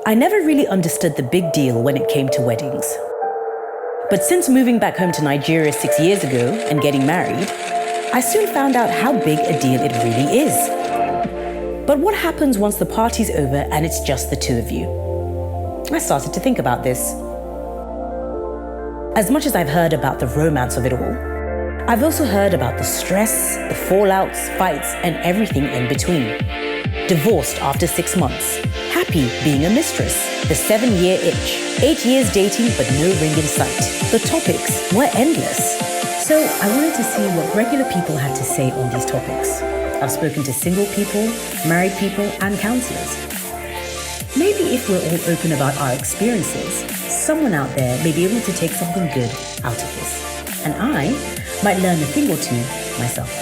I never really understood the big deal when it came to weddings. But since moving back home to Nigeria 6 years ago and getting married, I soon found out how big a deal it really is. But what happens once the party's over and it's just the two of you? I started to think about this. As much as I've heard about the romance of it all, I've also heard about the stress, the fallouts, fights, and everything in between. Divorced after 6 months, happy being a mistress, the 7-year itch, 8 years dating but no ring in sight. The topics were endless. So I wanted to see what regular people had to say on these topics. I've spoken to single people, married people, and counselors. Maybe if we're all open about our experiences, someone out there may be able to take something good out of this. And I might learn a thing or two myself.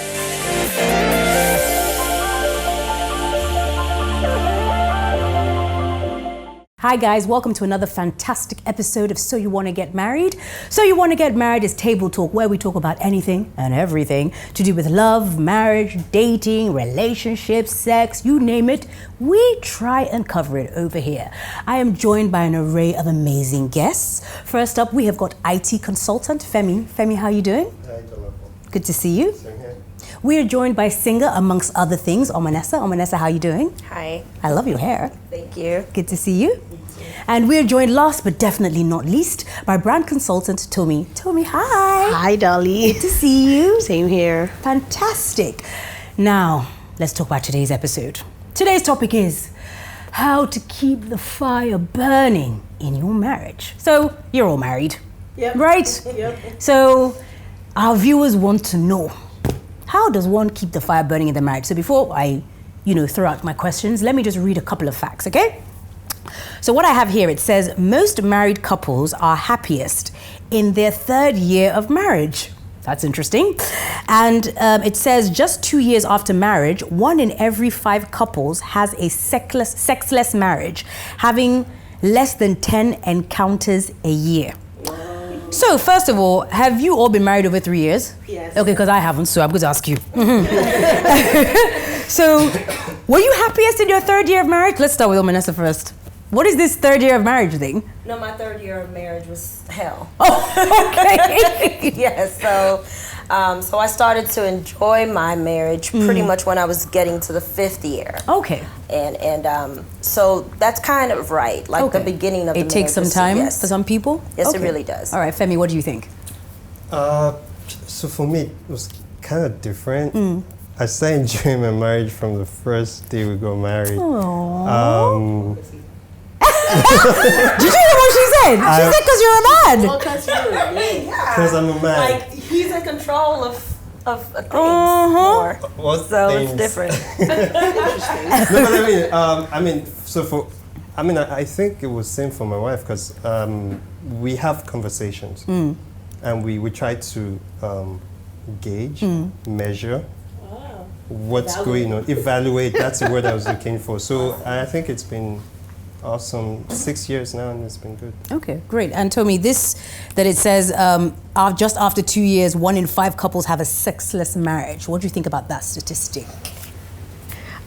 Hi guys, welcome to another fantastic episode of So You Want to Get Married. So You Want to Get Married is table talk where we talk about anything and everything to do with love, marriage, dating, relationships, sex, you name it. We try and cover it over here. I am joined by an array of amazing guests. First up, we have got IT consultant Femi. Femi, how are you doing? Hi, Dolapo. Good to see you. Same here. We are joined by singer, amongst other things, Omonesa. Omonesa, how are you doing? Hi. I love your hair. Thank you. Good to see you. And we're joined last but definitely not least by brand consultant Tomi. Tomi, hi. Hi, Dolly. Good to see you. Same here. Fantastic. Now, let's talk about today's episode. Today's topic is how to keep the fire burning in your marriage. So, you're all married, right? Yep. So, our viewers want to know, how does one keep the fire burning in the marriage? So before I, throw out my questions, let me just read a couple of facts, okay? So what I have here, it says, most married couples are happiest in their 3rd year of marriage. That's interesting. And it says just 2 years after marriage, 1 in every 5 couples has a sexless marriage, having less than 10 encounters a year. So first of all, have you all been married over 3 years? Yes. Okay, because I haven't, so I'm going to ask you. So, were you happiest in your 3rd year of marriage? Let's start with Omonesa first. What is this 3rd year of marriage thing? No, my 3rd year of marriage was hell. Oh, okay. Yes, so I started to enjoy my marriage pretty much when I was getting to the 5th year. Okay. And so that's kind of right, like the beginning of the marriage. It takes some time yes. for some people? Yes, Okay. it really does. All right, Femi, what do you think? So for me, it was kind of different. I started enjoying my marriage from the first day we got married. Did you hear what she said? She said because you're a man. Well, because you're a man. Because I'm a man. Like, he's in control of things more. What So things? it's different. No, but I think it was same for my wife because we have conversations and we try to gauge, measure what's going on, evaluate. That's the word I was looking for. So I think it's been awesome. 6 years now, and it's been good. Okay, great. And Tomi, this that it says just after 2 years, 1 in 5 couples have a sexless marriage. What do you think about that statistic?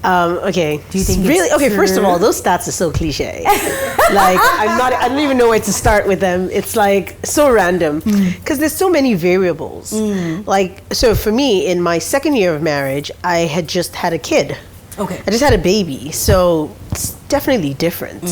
Okay. Do you think really? it's Okay. First of true? all, those stats are so cliche. Like I don't even know where to start with them. It's like so random because there's so many variables. Like so, for me, in my 2nd year of marriage, I had just had a kid. Okay. I just had a baby, so it's definitely different.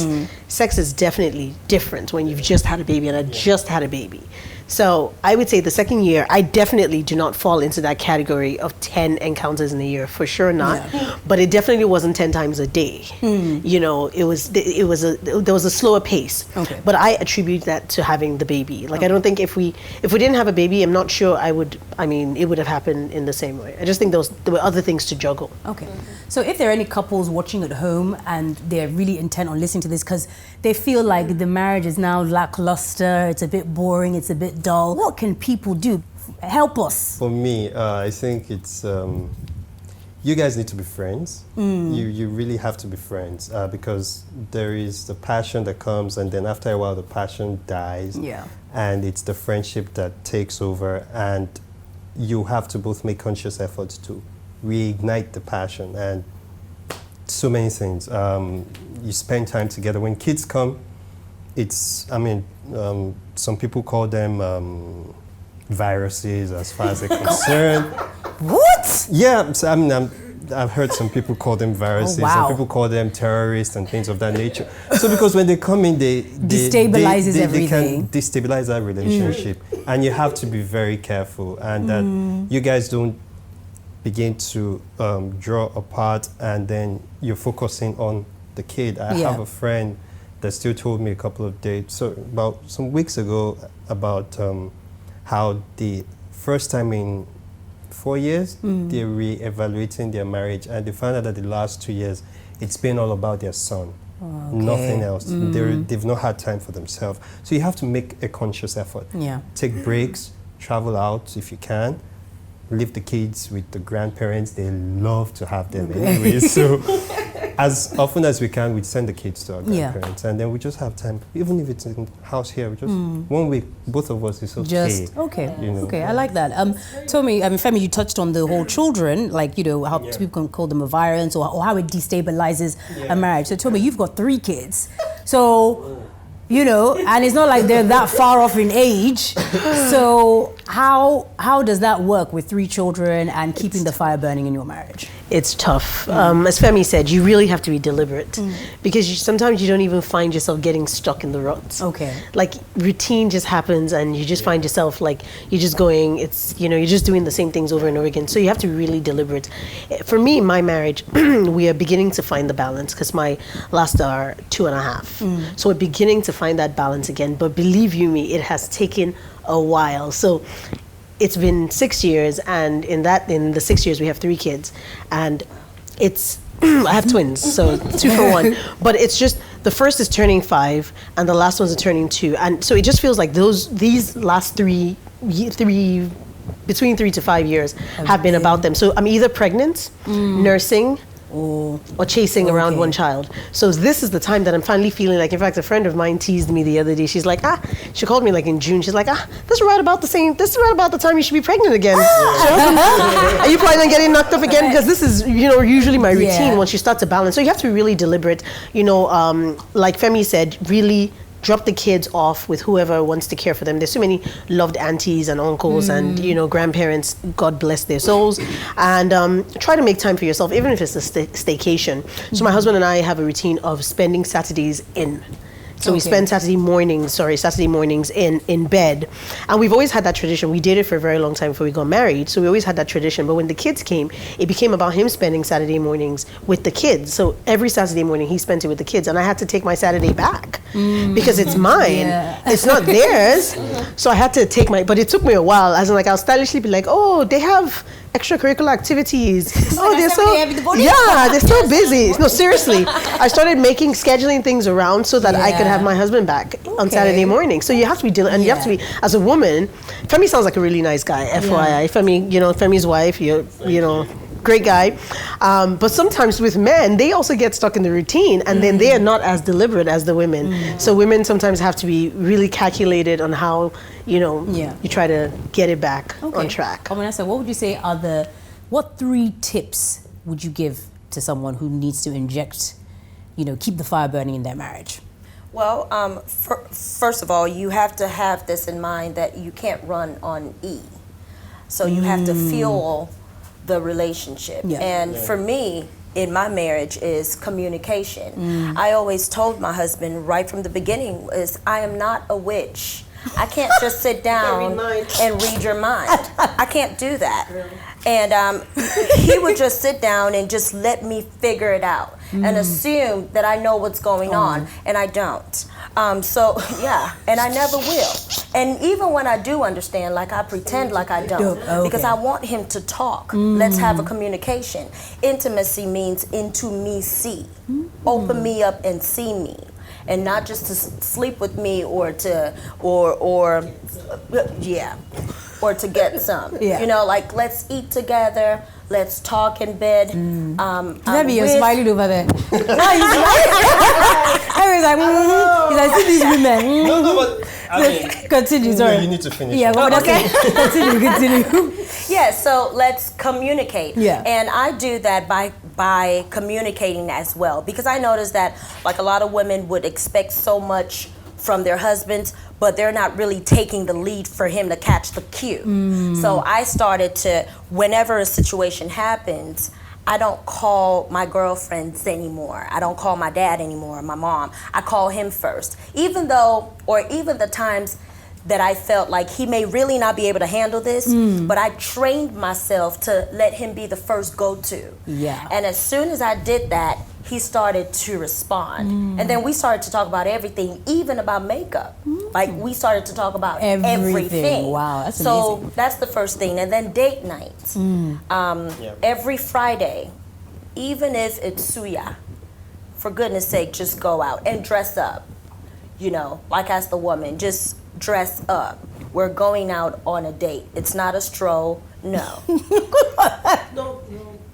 Sex is definitely different when you've just had a baby, and I just had a baby. So I would say the 2nd year, I definitely do not fall into that category of 10 encounters in a year, for sure not. Yeah. But it definitely wasn't 10 times a day. There was a slower pace. Okay. But I attribute that to having the baby. Like I don't think if we didn't have a baby, I'm not sure it would have happened in the same way. I just think there were other things to juggle. Okay. So if there are any couples watching at home and they're really intent on listening to this because they feel like the marriage is now lackluster, it's a bit boring, it's a bit dull, what can people do? Help us. For me, I think it's you guys need to be friends. You really have to be friends because there is the passion that comes, and then after a while the passion dies. Yeah. And it's the friendship that takes over, and you have to both make conscious efforts to reignite the passion and so many things. you spend time together. When kids come, it's, I mean, some people call them viruses as far as they're concerned. What? Yeah, so, I mean, I've heard some people call them viruses, Oh, wow. some people call them terrorists and things of that nature. So because when they come in, they Destabilizes they everything. can destabilize that relationship, and you have to be very careful, and that you guys don't begin to draw apart, and then you're focusing on the kid. I Yeah. have a friend that still told me a couple of days, so about some weeks ago, about how the first time in 4 years, they're re-evaluating their marriage, and they found out that the last 2 years, it's been all about their son, nothing else. They've not had time for themselves. So you have to make a conscious effort. Yeah. Take breaks, travel out if you can, leave the kids with the grandparents. They love to have them anyway. So as often as we can, we send the kids to our grandparents, and then we just have time. Even if it's in the house here, we just 1 week, both of us is okay. Just okay. You know. Okay, I like that. Tomi, I mean, Femi, you touched on the whole children, like, you know, how people can call them a virus, or how it destabilizes a marriage. So Tomi, you've got 3 kids, so you know, and it's not like they're that far off in age. So how does that work with 3 children and keeping the fire burning in your marriage? It's tough. As Femi said, you really have to be deliberate because sometimes you don't even find yourself getting stuck in the ruts. Okay. Like routine just happens and you just find yourself like you're just going, it's, you know, you're just doing the same things over and over again. So you have to be really deliberate. For me, my marriage, we are beginning to find the balance because my last are 2.5. So we're beginning to find that balance again. But believe you me, it has taken a while. So it's been 6 years, and in the 6 years we have 3 kids, and it's I have twins, so 2 for 1. But it's just the first is turning 5, and the last one's turning 2, and so it just feels like these last three between 3 to 5 years have been about them. So I'm either pregnant, nursing, or chasing around one child. So this is the time that I'm finally feeling like, in fact, a friend of mine teased me the other day. She's like, she called me like in June. She's like, this is right about the time you should be pregnant again. Are you planning on getting knocked up again? Because this is, you know, usually my routine once you start to balance. So you have to be really deliberate, you know, like Femi said, really drop the kids off with whoever wants to care for them. There's so many loved aunties and uncles and, you know, grandparents, God bless their souls. And try to make time for yourself, even if it's a staycation. So my husband and I have a routine of spending Saturdays in. So we spend Saturday mornings in bed. And we've always had that tradition. We dated for a very long time before we got married. So we always had that tradition. But when the kids came, it became about him spending Saturday mornings with the kids. So every Saturday morning he spent it with the kids. And I had to take my Saturday back because it's mine. It's not theirs. So I had to take but it took me a while. As in, like, I'll stylishly be like, oh, they have extracurricular activities. Oh, they're so busy. No, seriously. I started scheduling things around so that I could have my husband back on Saturday morning. So you have to be and you have to be, as a woman, Femi sounds like a really nice guy, FYI. Femi, you know, Femi's wife, you know, great guy. But sometimes with men, they also get stuck in the routine and then they are not as deliberate as the women. So women sometimes have to be really calculated on how, you know, you try to get it back on track. Omonesa, what would you say what 3 tips would you give to someone who needs to inject, you know, keep the fire burning in their marriage? Well, first of all, you have to have this in mind that you can't run on E. So you have to fuel the relationship. And for me, in my marriage is communication. I always told my husband right from the beginning I am not a witch. I can't just sit down and read your mind. I can't do that. And he would just sit down and just let me figure it out and assume that I know what's going on, and I don't. And I never will. And even when I do understand, like, I pretend like I don't, because I want him to talk. Let's have a communication. Intimacy means into me see. Open me up and see me. And not just to sleep with me or to get some. You know, like, let's eat together, let's talk in bed. Femi, you're smiling over there. Why are you smiling? I was like, he's like, see these women. No, but I mean, continue, sorry. You need to finish. Yeah, but okay. Continue. Yeah, so let's communicate. Yeah. And I do that by by communicating as well. Because I noticed that like a lot of women would expect so much from their husbands, but they're not really taking the lead for him to catch the cue. So I started to, whenever a situation happens, I don't call my girlfriends anymore. I don't call my dad anymore, my mom. I call him first. Even the times that I felt like he may really not be able to handle this, but I trained myself to let him be the first go-to. Yeah. And as soon as I did that, he started to respond. And then we started to talk about everything, even about makeup. Like we started to talk about everything. Wow, that's so amazing. that's the first thing. And then date nights. Every Friday, even if it's suya, for goodness sake, just go out and dress up. You know, like as the woman, just dress up. We're going out on a date. It's not a stroll. No. No.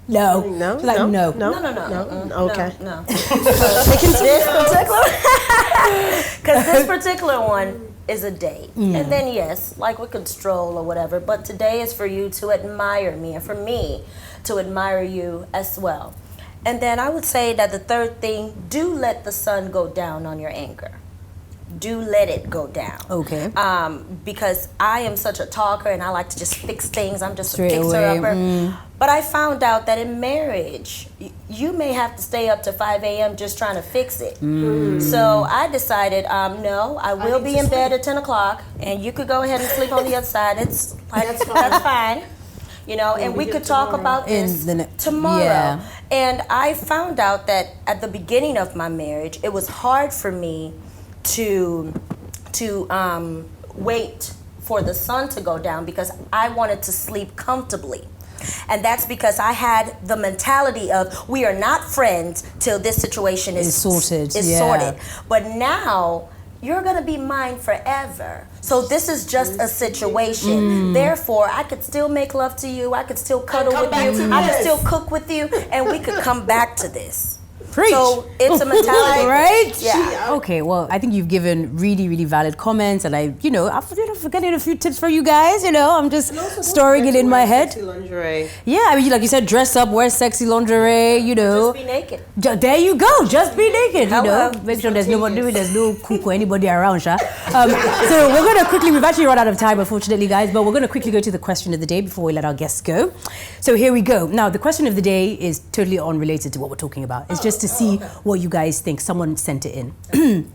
No, Like, no. Okay. No. Because this particular one is a date. And then yes, like we could stroll or whatever, but today is for you to admire me and for me to admire you as well. And then I would say that the third thing, do let the sun go down on your anger. Do let it go down. Okay. Because I am such a talker and I like to just fix things. I'm just Straight a away. fixer-upper. But I found out that in marriage, you may have to stay up to 5 a.m. just trying to fix it. So I decided, no, I will be in bed at 10 o'clock and you could go ahead and sleep on the other side. It's like, that's fine. You know, and we could talk about this tomorrow. Yeah. And I found out that at the beginning of my marriage, it was hard for me to wait for the sun to go down because I wanted to sleep comfortably. And that's because I had the mentality of we are not friends till this situation is sorted. sorted. But now you're gonna be mine forever. So this is just a situation. Therefore, I could still make love to you. I could still cuddle with you. I could still cook with you, and we could come back to this. Preach. So it's a mentality, right? Yeah. Okay, well, I think you've given really, really valid comments, and I'm forgetting a few tips for you guys. I'm just storing it in my head. Sexy lingerie. Yeah, I mean, like you said, dress up, wear sexy lingerie. Just be naked. There you go. Just be naked. Hello. Make sure there's no cook or anybody around, Sha. So we're gonna quickly. We've actually run out of time, unfortunately, guys. But we're gonna quickly go to the question of the day before we let our guests go. So here we go. Now, the question of the day is totally unrelated to what we're talking about. It's just to see what you guys think. Someone sent it in.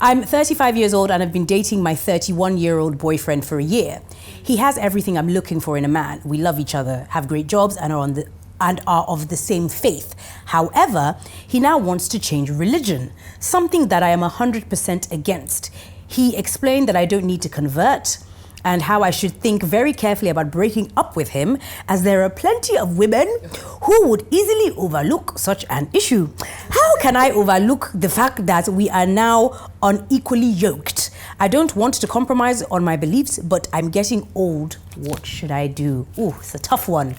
I'm 35 years old and I've been dating my 31-year-old boyfriend for a year. He has everything I'm looking for in a man. We love each other, have great jobs, and are of the same faith. However, he now wants to change religion, something that I am 100% against. He explained that I don't need to convert and how I should think very carefully about breaking up with him, as there are plenty of women who would easily overlook such an issue. How can I overlook the fact that we are now unequally yoked? I don't want to compromise on my beliefs, but I'm getting old. What should I do? Ooh, it's a tough one.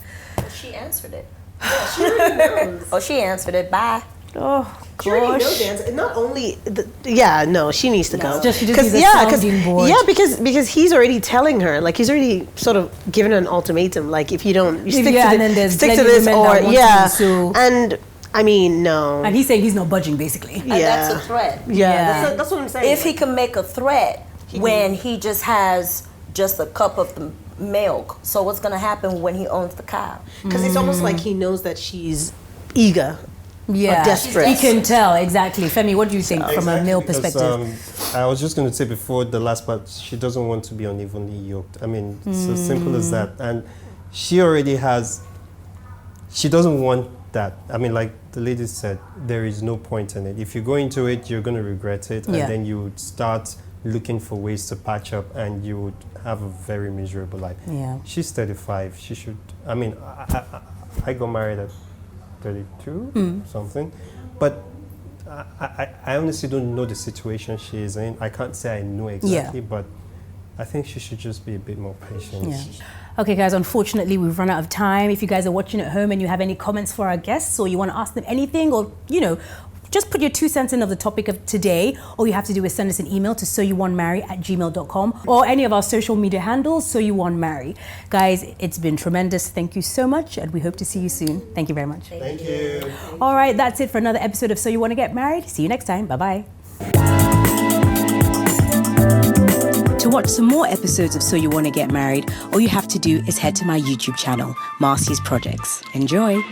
She answered it. Yeah, she already knows. Oh, she answered it. Bye. Oh, She already knows the answer. Not only, she needs to go. She just needs a sounding board. Yeah, because he's already telling her, like he's already sort of given her an ultimatum, like if you don't, you stick to this, or and I mean no. And he's saying he's not budging, basically. And that's a threat. Yeah. That's what I'm saying. If he can make a threat when he just has just a cup of the milk, so what's gonna happen when he owns the cow? Because it's almost like he knows that she's eager. Yeah, desperate. He can tell, exactly. Femi, what do you think from a male perspective? I was just going to say before the last part, she doesn't want to be unevenly yoked. I mean, it's as simple as that. And she already has, she doesn't want that. I mean, like the lady said, there is no point in it. If you go into it, you're going to regret it. And then you would start looking for ways to patch up and you would have a very miserable life. Yeah. She's 35. She should, I mean, I got married at 32 something, but I honestly don't know the situation she is in. I can't say I know exactly, but I think she should just be a bit more patient. Yeah. Okay, guys, unfortunately, we've run out of time. If you guys are watching at home and you have any comments for our guests, or you want to ask them anything, or, just put your 2 cents in of the topic of today. All you have to do is send us an email to soyouwantmarry@gmail.com or any of our social media handles, soyouwantmarry. Guys, it's been tremendous. Thank you so much, and we hope to see you soon. Thank you very much. Thank you. All right, that's it for another episode of So You Want to Get Married. See you next time. Bye-bye. To watch some more episodes of So You Want to Get Married, all you have to do is head to my YouTube channel, Marcy's Projects. Enjoy.